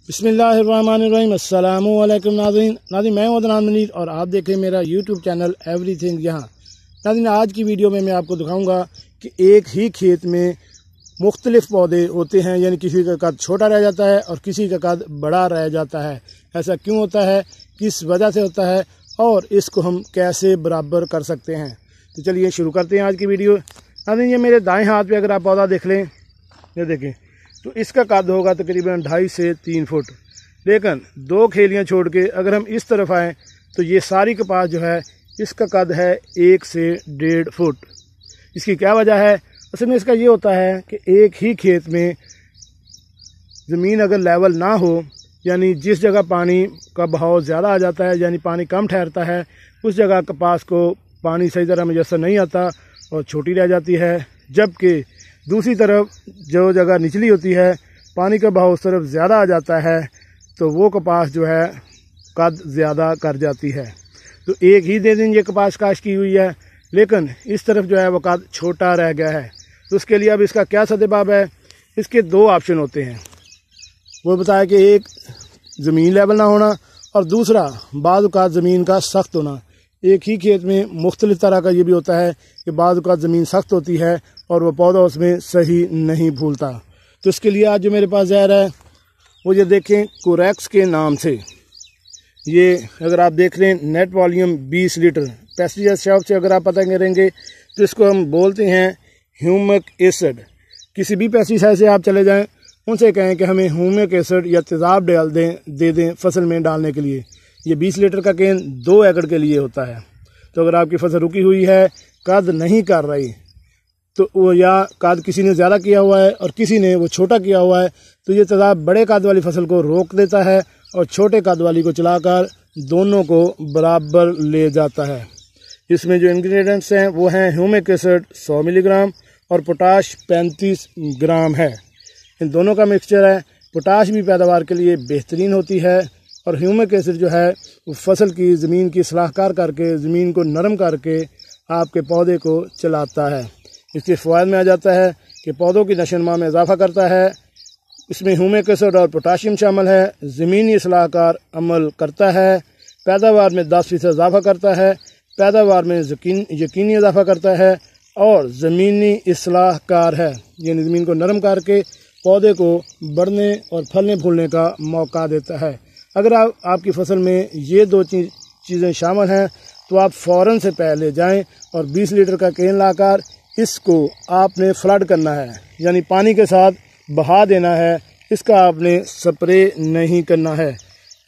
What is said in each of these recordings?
बिस्मिल्लाहिर्रहमानिर्रहीम। अस्सलामु अलैकुम नाज़रीन, मैं हूं अदनान मुनीर और आप देखें मेरा यूट्यूब चैनल एवरीथिंग यहाँ। नाज़रीन, आज की वीडियो में मैं आपको दिखाऊंगा कि एक ही खेत में मुख्तलिफ पौधे होते हैं, यानी किसी का कद छोटा रह जाता है और किसी का कद बड़ा रह जाता है। ऐसा क्यों होता है, किस वजह से होता है और इसको हम कैसे बराबर कर सकते हैं। तो चलिए शुरू करते हैं आज की वीडियो। नाज़रीन, ये मेरे दाएँ हाथ पे अगर आप पौधा देख लें, ये देखें, तो इसका कद होगा तकरीबन 2.5 से 3 फुट। लेकिन दो खेलियां छोड़ के अगर हम इस तरफ आएँ तो ये सारी कपास जो है इसका कद है 1 से 1.5 फुट। इसकी क्या वजह है? असल में इसका ये होता है कि एक ही खेत में ज़मीन अगर लेवल ना हो, यानी जिस जगह पानी का बहाव ज़्यादा आ जाता है, यानी पानी कम ठहरता है, उस जगह कपास को पानी सही तरह मुयस्सर नहीं आता और छोटी रह जाती है। जबकि दूसरी तरफ जो जगह निचली होती है, पानी का बहाव उस तरफ ज़्यादा आ जाता है, तो वो कपास जो है कद ज़्यादा कर जाती है। तो एक ही दिन ये कपास काश्त की हुई है, लेकिन इस तरफ जो है वो कद छोटा रह गया है। तो उसके लिए अब इसका क्या सद्देबाब है? इसके दो ऑप्शन होते हैं। वो बताया कि एक ज़मीन लेवल ना होना और दूसरा बाद औक़ात ज़मीन का सख्त होना। एक ही खेत में मुख्तलिफ तरह का ये भी होता है कि बाद औक़ात ज़मीन सख्त होती है और वो पौधा उसमें सही नहीं फूलता। तो इसके लिए आज जो मेरे पास ज़हर है वो ये देखें, कोरेक्स के नाम से। ये अगर आप देख लें, net volume 20 litre. Pesticide shop से अगर आप पता करेंगे तो इसको हम बोलते हैं ह्यूमिक एसिड। किसी भी पेस्टिसाइड से आप चले जाएं, उनसे कहें कि हमें ह्यूमिक एसिड या तेज़ाब डाल दे दें फसल में डालने के लिए। ये 20 लीटर का कैन 2 एकड़ के लिए होता है। तो अगर आपकी फसल रुकी हुई है, कद नहीं कर रही, तो वो या कद किसी ने ज़्यादा किया हुआ है और किसी ने वो छोटा किया हुआ है, तो ये तेज़ाब बड़े कद वाली फसल को रोक देता है और छोटे कद वाली को चलाकर दोनों को बराबर ले जाता है। इसमें जो इंग्रेडिएंट्स हैं वो हैं ह्यूमिक एसिड 100 मिलीग्राम और पोटाश 35 ग्राम है। इन दोनों का मिक्सचर है। पोटाश भी पैदावार के लिए बेहतरीन होती है और ह्यूमिक एसिड जो है वो फसल की ज़मीन की सलाहकार करके, ज़मीन को नरम करके आपके पौधे को चलाता है। इसके फ़वाद में आ जाता है कि पौधों की नशोनुमा में इजाफा करता है। इसमें ह्यूमिक एसिड और पोटाशियम शामिल है। ज़मीनी सलाहकार अमल करता है। पैदावार में 10% इजाफा करता है। पैदावार में यकीनी इजाफा करता है और ज़मीनी इस्लाहकार है, यानी ज़मीन को नरम करके पौधे को बढ़ने और फलने फूलने का मौका देता है। अगर आपकी फसल में ये दो चीज़ें शामिल हैं तो आप फ़ौरन से पहले जाएं और 20 लीटर का कैन लाकर इसको आपने फ्लड करना है, यानी पानी के साथ बहा देना है। इसका आपने स्प्रे नहीं करना है।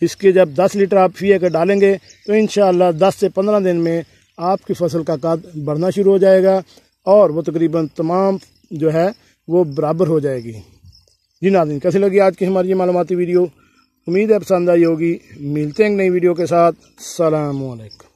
इसके जब 10 लीटर आप फी एकड़ डालेंगे तो इंशाअल्लाह 10 से 15 दिन में आपकी फसल का कद बढ़ना शुरू हो जाएगा और वो तकरीबन तमाम जो है वो बराबर हो जाएगी। जी नाज़रीन, कैसी लगी आज की हमारी ये मालूमाती वीडियो? उम्मीद है पसंद आई होगी। मिलते हैं नई वीडियो के साथ। अस्सलामु अलैकुम।